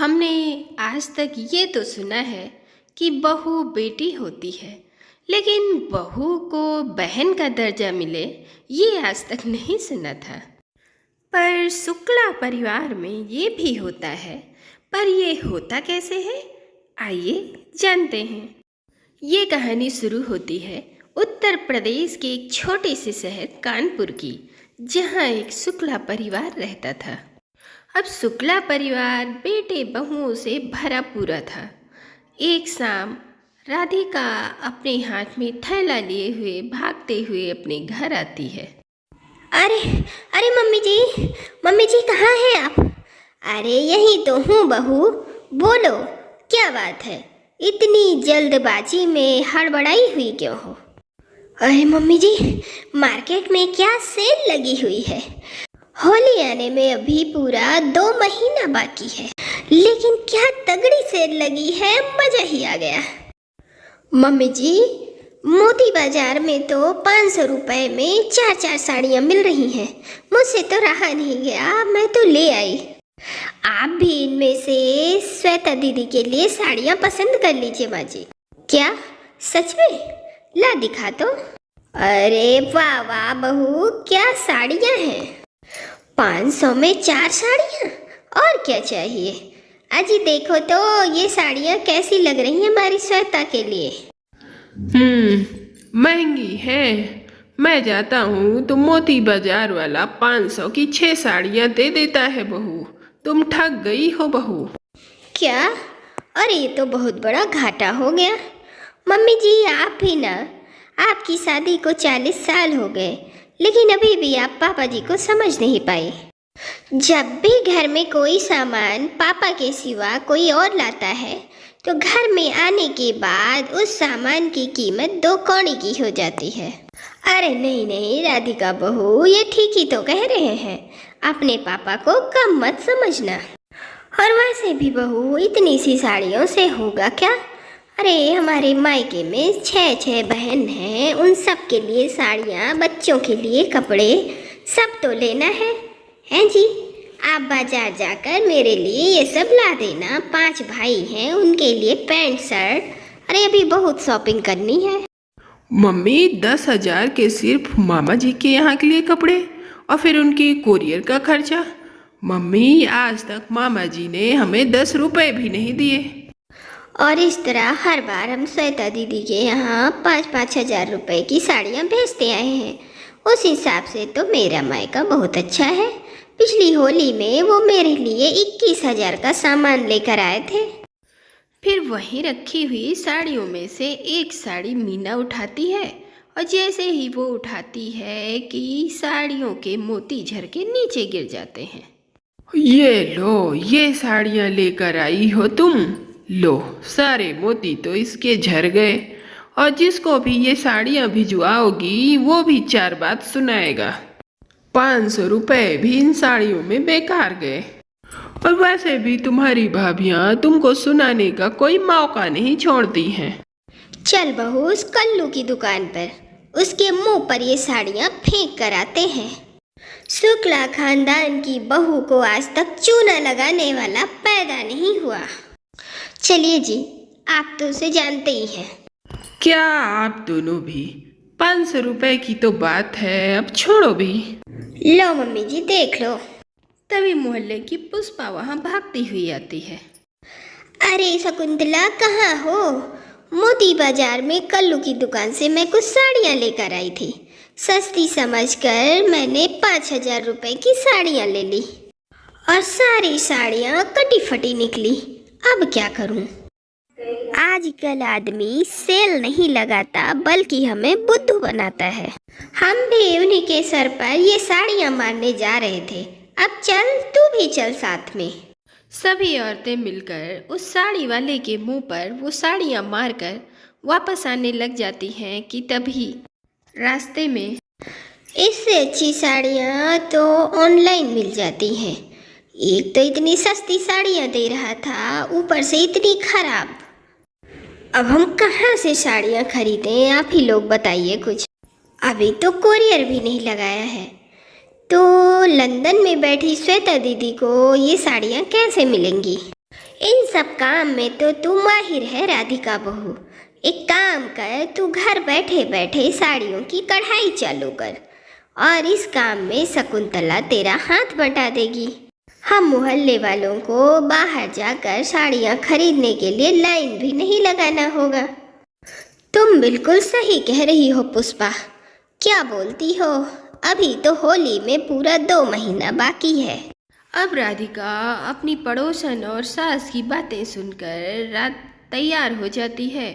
हमने आज तक ये तो सुना है कि बहू बेटी होती है, लेकिन बहू को बहन का दर्जा मिले ये आज तक नहीं सुना था। पर शुक्ला परिवार में ये भी होता है, पर ये होता कैसे है, आइए जानते हैं। ये कहानी शुरू होती है उत्तर प्रदेश के एक छोटे से शहर कानपुर की, जहाँ एक शुक्ला परिवार रहता था। अब शुक्ला परिवार बेटे बहुओं से भरा पूरा था। एक शाम राधिका अपने हाथ में थैला लिए हुए भागते हुए अपने घर आती है। अरे अरे मम्मी जी कहाँ हैं आप? अरे यही तो हूँ बहू, बोलो क्या बात है, इतनी जल्दबाजी में हड़बड़ाई हुई क्यों हो? अरे मम्मी जी, मार्केट में क्या सेल लगी हुई है। होली आने में अभी पूरा 2 महीना बाकी है, लेकिन क्या तगड़ी सेल लगी है, मजा ही आ गया। मम्मी जी, मोती बाजार में तो 500 रुपए में 4 साड़ियाँ मिल रही हैं। मुझसे तो रहा नहीं गया, मैं तो ले आई। आप भी इनमें से श्वेता दीदी के लिए साड़ियाँ पसंद कर लीजिए माँ जी। क्या सच में? ला दिखा तो। अरे वाह वाह बहू, क्या साड़ियाँ हैं। 500 में 4 साड़ियाँ, और क्या चाहिए। अजी देखो तो ये साड़ियाँ कैसी लग रही हैं हमारी श्वेता के लिए। महंगी है। मैं जाता हूँ तो मोती बाजार वाला 500 की 6 साड़ियाँ दे देता है बहू। तुम ठग गई हो बहू। क्या? अरे ये तो बहुत बड़ा घाटा हो गया। मम्मी जी आप भी ना, आपकी शादी को 40 साल हो गए, लेकिन अभी भी आप पापा जी को समझ नहीं पाए। जब भी घर में कोई सामान पापा के सिवा कोई और लाता है तो घर में आने के बाद उस सामान की कीमत 2 कौड़ी की हो जाती है। अरे नहीं नहीं राधिका बहू, ये ठीक ही तो कह रहे हैं, अपने पापा को कम मत समझना। और वैसे भी बहू, इतनी सी साड़ियों से होगा क्या। अरे हमारे मायके में 6 बहन हैं, उन सब के लिए साड़ियाँ, बच्चों के लिए कपड़े, सब तो लेना है। हैं जी, आप बाजार जाकर मेरे लिए ये सब ला देना। 5 भाई हैं, उनके लिए पैंट शर्ट। अरे अभी बहुत शॉपिंग करनी है। मम्मी 10,000 के सिर्फ मामा जी के यहाँ के लिए कपड़े, और फिर उनकी कोरियर का खर्चा। मम्मी आज तक मामा जी ने हमें 10 रुपए भी नहीं दिए। और इस तरह हर बार हम श्वेता दीदी के यहाँ 5-5 हजार रुपए की साड़ियाँ भेजते आए हैं। उस हिसाब से तो मेरा मायका बहुत अच्छा है। पिछली होली में वो मेरे लिए 21,000 का सामान लेकर आए थे। फिर वहीं रखी हुई साड़ियों में से एक साड़ी मीना उठाती है, और जैसे ही वो उठाती है कि साड़ियों के मोती झर के नीचे गिर जाते हैं। ये लो, ये साड़ियाँ लेकर आई हो तुम। लो, सारे मोती तो इसके झर गए, और जिसको भी ये साड़ियाँ भिजवाओगी वो भी 4 बात सुनाएगा। 500 रुपए भी इन साड़ियों में बेकार गए। और वैसे भी तुम्हारी भाभियाँ तुमको सुनाने का कोई मौका नहीं छोड़ती हैं। चल बहू, उस कल्लू की दुकान पर, उसके मुंह पर ये साड़ियाँ फेंक कर आते हैं। शुक्ला खानदान की बहू को आज तक चूना लगाने वाला पैदा नहीं हुआ। चलिए जी, आप तो उसे जानते ही हैं। क्या आप दोनों भी? 500 रुपए की तो बात है, अब छोड़ो भी। लो मम्मी जी देख लो। तभी मोहल्ले की पुष्पा वहाँ भागती हुई आती है। अरे शकुंतला कहाँ हो? मोती बाजार में कल्लू की दुकान से मैं कुछ साड़ियाँ लेकर आई थी। सस्ती समझकर मैंने 5,000 रुपए की साड़ियाँ ले ली, और सारी साड़ियाँ कटी फटी निकली। अब क्या करूं? आजकल आदमी सेल नहीं लगाता, बल्कि हमें बुद्धू बनाता है। हम भी उन्हीं के सर पर ये साड़ियाँ मारने जा रहे थे। अब चल, तू भी चल साथ में। सभी औरतें मिलकर उस साड़ी वाले के मुंह पर वो साड़ियाँ मारकर वापस आने लग जाती हैं कि तभी रास्ते में इससे अच्छी साड़ियाँ तो ऑनलाइन मिल जाती हैं। एक तो इतनी सस्ती साड़ियाँ दे रहा था, ऊपर से इतनी खराब। अब हम कहाँ से साड़ियाँ खरीदें, आप ही लोग बताइए कुछ। अभी तो कोरियर भी नहीं लगाया है, तो लंदन में बैठी श्वेता दीदी को ये साड़ियाँ कैसे मिलेंगी। इन सब काम में तो तू माहिर है राधिका बहू। एक काम कर, तू घर बैठे बैठे साड़ियों की कढ़ाई चालू कर और इस काम में शकुंतला तेरा हाथ बटा देगी। हम मोहल्ले वालों को बाहर जाकर साड़ियाँ खरीदने के लिए लाइन भी नहीं लगाना होगा। तुम बिल्कुल सही कह रही हो पुष्पा। क्या बोलती हो? अभी तो होली में पूरा 2 महीना बाकी है। अब राधिका अपनी पड़ोसन और सास की बातें सुनकर रात तैयार हो जाती है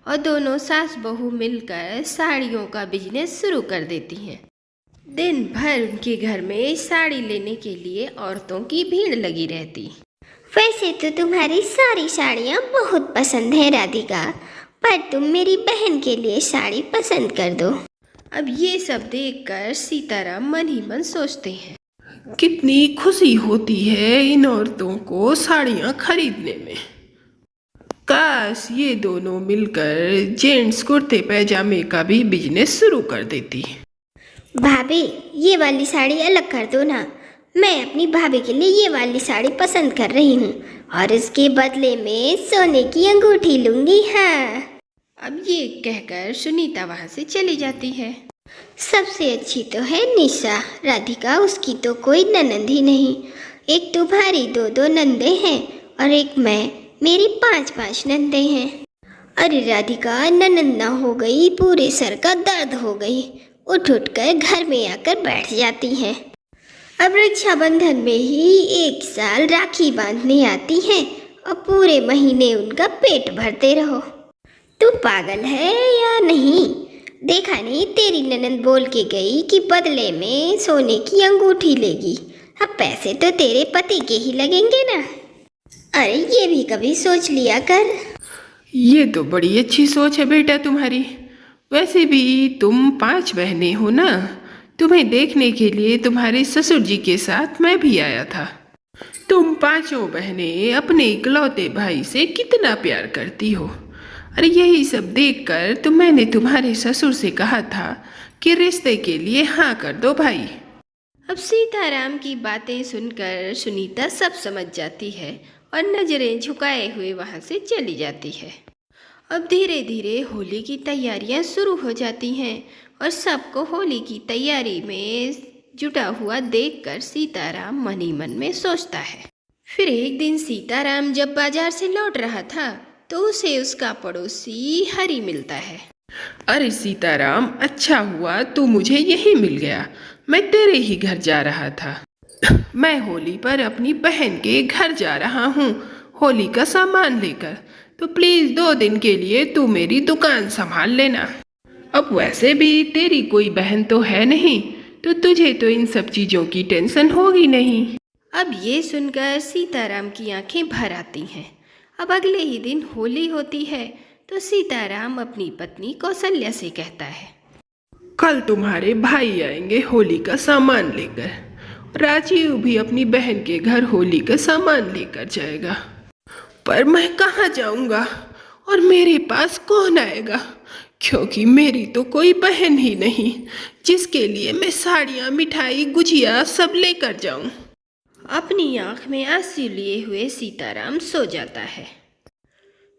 और दोनों सास बहू मिलकर साड़ियों का बिजनेस शुरू कर देती हैं। दिन भर उनके घर में साड़ी लेने के लिए औरतों की भीड़ लगी रहती। वैसे तो तुम्हारी सारी साड़ियाँ बहुत पसंद है राधिका, पर तुम मेरी बहन के लिए साड़ी पसंद कर दो। अब ये सब देखकर सीताराम मन ही मन सोचते हैं, कितनी खुशी होती है इन औरतों को साड़ियाँ खरीदने में। काश ये दोनों मिलकर जेंट्स कुर्ते पैजामे का भी बिजनेस शुरू कर देती। भाभी, ये वाली साड़ी अलग कर दो ना। मैं अपनी भाभी के लिए ये वाली साड़ी पसंद कर रही हूँ और इसके बदले में सोने की अंगूठी लूंगी। हाँ। अब ये कहकर सुनीता वहाँ से चली जाती है। सबसे अच्छी तो है निशा राधिका, उसकी तो कोई ननंद ही नहीं। एक तुम्हारी 2 नंदे हैं और एक मैं, मेरी 5 नंदे हैं। अरे राधिका, ननंद ना हो गई पूरे सर का दर्द हो गई, उठ उठ कर घर में आकर बैठ जाती हैं। अब रक्षाबंधन में ही 1 साल राखी बांधने आती हैं और पूरे महीने उनका पेट भरते रहो। तू पागल है या नहीं? देखा नहीं, तेरी ननंद बोल के गई कि बदले में सोने की अंगूठी लेगी। अब पैसे तो तेरे पति के ही लगेंगे ना। अरे ये भी कभी सोच लिया कर। ये तो बड़ी अच्छी सोच है बेटा तुम्हारी। वैसे भी तुम 5 बहनें हो ना, तुम्हें देखने के लिए तुम्हारे ससुर जी के साथ मैं भी आया था। तुम 5 बहनें अपने इकलौते भाई से कितना प्यार करती हो। अरे यही सब देखकर तो मैंने तुम्हारे ससुर से कहा था कि रिश्ते के लिए हाँ कर दो भाई। अब सीताराम की बातें सुनकर सुनीता सब समझ जाती है और नजरें झुकाए हुए वहाँ से चली जाती है। अब धीरे धीरे होली की तैयारियाँ शुरू हो जाती हैं और सबको होली की तैयारी में जुटा हुआ देखकर सीताराम मन ही मन में सोचता है। फिर एक दिन सीताराम जब बाजार से लौट रहा था तो उसे उसका पड़ोसी हरि मिलता है। अरे सीताराम, अच्छा हुआ तू मुझे यही मिल गया। मैं तेरे ही घर जा रहा था। मैं होली पर अपनी बहन के घर जा रहा हूँ होली का सामान लेकर, तो प्लीज़ 2 दिन के लिए तू मेरी दुकान संभाल लेना। अब वैसे भी तेरी कोई बहन तो है नहीं, तो तुझे तो इन सब चीज़ों की टेंशन होगी नहीं। अब ये सुनकर सीताराम की आंखें भर आती हैं। अब अगले ही दिन होली होती है तो सीताराम अपनी पत्नी कौशल्या से कहता है, कल तुम्हारे भाई आएंगे होली का सामान लेकर। राजीव भी अपनी बहन के घर होली का सामान लेकर जाएगा, पर मैं कहाँ जाऊँगा और मेरे पास कौन आएगा, क्योंकि मेरी तो कोई बहन ही नहीं जिसके लिए मैं साड़ियाँ, मिठाई, गुजिया सब लेकर जाऊँ। अपनी आंख में आंसू लिए हुए सीताराम सो जाता है।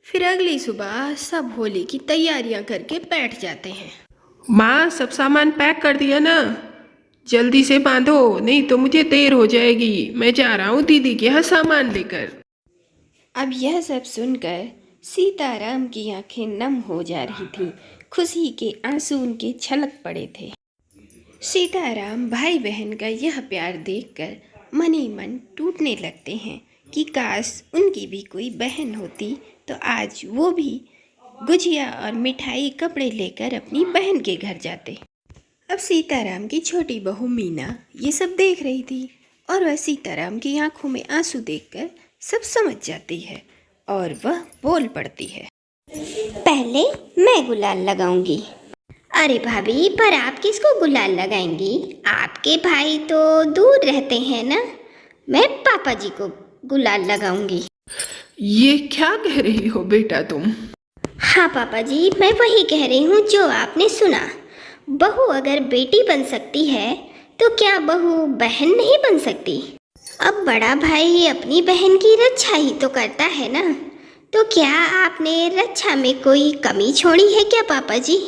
फिर अगली सुबह सब होली की तैयारियां करके बैठ जाते हैं। माँ, सब सामान पैक कर दिया ना? जल्दी से बांधो, नहीं तो मुझे देर हो जाएगी। मैं जा रहा हूँ दीदी के यहाँ सामान लेकर। अब यह सब सुनकर सीताराम की आंखें नम हो जा रही थीं। खुशी के आंसू उनके छलक पड़े थे। सीताराम भाई बहन का यह प्यार देखकर मन ही मन टूटने लगते हैं कि काश उनकी भी कोई बहन होती तो आज वो भी गुजिया और मिठाई, कपड़े लेकर अपनी बहन के घर जाते। अब सीताराम की छोटी बहू मीना ये सब देख रही थी और वह सीताराम की आंखों में आंसू देखकर सब समझ जाती है और वह बोल पड़ती है, पहले मैं गुलाल लगाऊंगी। अरे भाभी, पर आप किसको गुलाल लगाएंगी? आपके भाई तो दूर रहते हैं ना। मैं पापा जी को गुलाल लगाऊंगी। ये क्या कह रही हो बेटा तुम? हाँ पापा जी, मैं वही कह रही हूँ जो आपने सुना। बहू अगर बेटी बन सकती है तो क्या बहू बहन नहीं बन सकती? अब बड़ा भाई अपनी बहन की रक्षा ही तो करता है ना, तो क्या आपने रक्षा में कोई कमी छोड़ी है क्या पापा जी?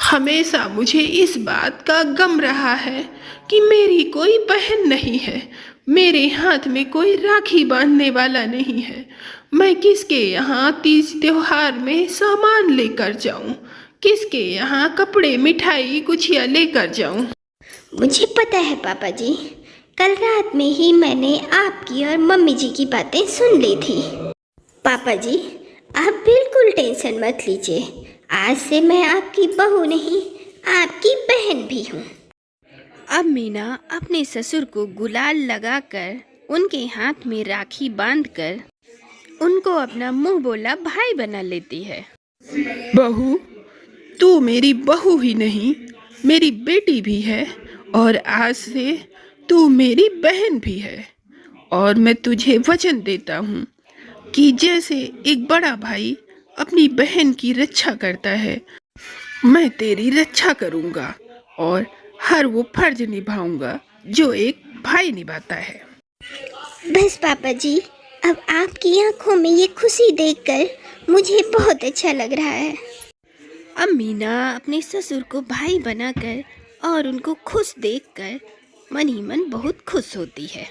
हमेशा मुझे इस बात का गम रहा है कि मेरी कोई बहन नहीं है, मेरे हाथ में कोई राखी बांधने वाला नहीं है। मैं किसके यहाँ तीज त्योहार में सामान लेकर जाऊं, किसके यहाँ कपड़े मिठाई गुछिया लेकर जाऊं? मुझे पता है पापा जी, कल रात में ही मैंने आपकी और मम्मी जी की बातें सुन ली थी। पापा जी, आप बिल्कुल टेंशन मत लीजिए, आज से मैं आपकी बहू नहीं, आपकी बहन भी हूँ। अब मीना अपने ससुर को गुलाल लगाकर उनके हाथ में राखी बांधकर उनको अपना मुंह बोला भाई बना लेती है। बहू, तू मेरी बहू ही नहीं, मेरी बेटी भी है और आज से तू मेरी बहन भी है। और मैं तुझे वचन देता हूँ कि जैसे एक बड़ा भाई अपनी बहन की रक्षा करता है, मैं तेरी रक्षा करूँगा और हर वो फर्ज निभाऊंगा जो एक भाई निभाता है। बस पापा जी, अब आपकी आंखों में ये खुशी देखकर मुझे बहुत अच्छा लग रहा है। अब मीना अपने ससुर को भाई बनाकर और उनको खुश देखकर मन ही मन बहुत खुश होती है।